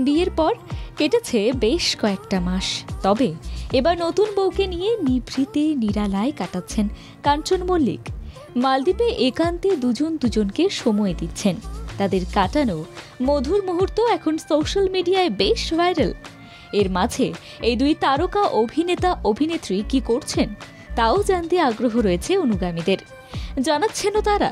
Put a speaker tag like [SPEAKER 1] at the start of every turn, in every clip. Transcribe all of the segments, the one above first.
[SPEAKER 1] বিয়ের পর কেটেছে বেশ কয়েকটা মাস, তবে এবার নতুন বউকে নিয়ে নিভৃতে নিরালায় কাটাচ্ছেন কাঞ্চন মল্লিক। মালদ্বীপে একান্তে দুজনকে সময় দিচ্ছেন। তাদের কাটানো মধুর মুহূর্ত এখন সোশ্যাল মিডিয়ায় বেশ ভাইরাল। এর মাঝে এই দুই তারকা অভিনেতা অভিনেত্রী কি করছেন তাও জানতে আগ্রহ রয়েছে অনুগামীদের। জানাচ্ছেনও তারা।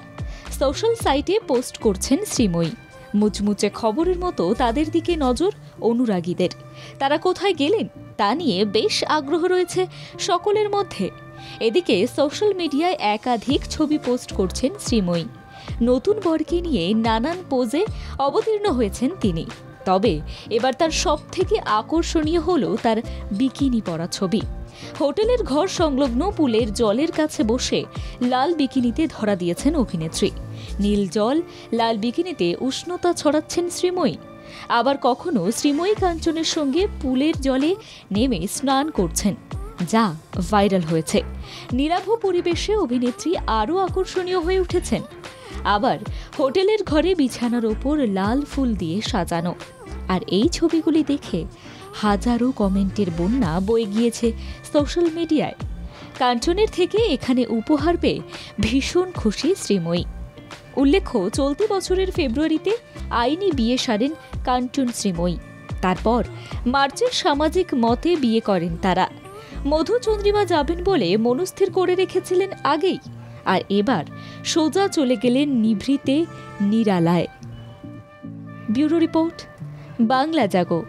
[SPEAKER 1] সোশ্যাল সাইটে পোস্ট করছেন শ্রীময়ী। মুচমুচে খবরের মতো তাদের দিকে নজর অনুরাগীদের। তারা কোথায় গেলেন তা নিয়ে বেশ আগ্রহ রয়েছে সকলের মধ্যে। এদিকে সোশ্যাল মিডিয়ায় একাধিক ছবি পোস্ট করছেন শ্রীময়ী। নতুন বরকে নিয়ে নানান পোজে অবতীর্ণ হয়েছেন তিনি। তবে এবার তার সবথেকে আকর্ষণীয় হলো তার বিকিনি পরা ছবি। হোটেলের ঘর সংলগ্ন পুলের জলের কাছে বসে লাল বিকিনিতে ধরা দিয়েছেন অভিনেত্রী। নীল জল লাল বিকিনিতে উষ্ণতা ছড়াচ্ছেন শ্রীময়ী। আবার কখনো শ্রীময়ী কাঞ্চনের সঙ্গে পুলের জলে নেমে স্নান করছেন, যা ভাইরাল হয়েছে। নীলাভ পরিবেশে অভিনেত্রী আরও আকর্ষণীয় হয়ে উঠেছেন। আবার হোটেলের ঘরে বিছানার ওপর লাল ফুল দিয়ে সাজানো। আর এই ছবিগুলি দেখে হাজারো কমেন্টের বন্যা বয়ে গিয়েছে সোশ্যাল মিডিয়ায়। কাঞ্চনের থেকে এখানে উপহার পেয়ে ভীষণ খুশি শ্রীময়ী। উল্লেখ্য, চলতি বছরের ফেব্রুয়ারিতে আইনি বিয়ে সারেন কাঞ্চন শ্রীময়ী। তারপর মার্চের সামাজিক মতে বিয়ে করেন তারা। মধুচন্দ্রিমা যাবেন বলে মনস্থির করে রেখেছিলেন আগেই। আর এবার সোজা চলে গেলেন নিভৃতে নিরালায়। ব্যুরো রিপোর্ট, বাংলা জাগো।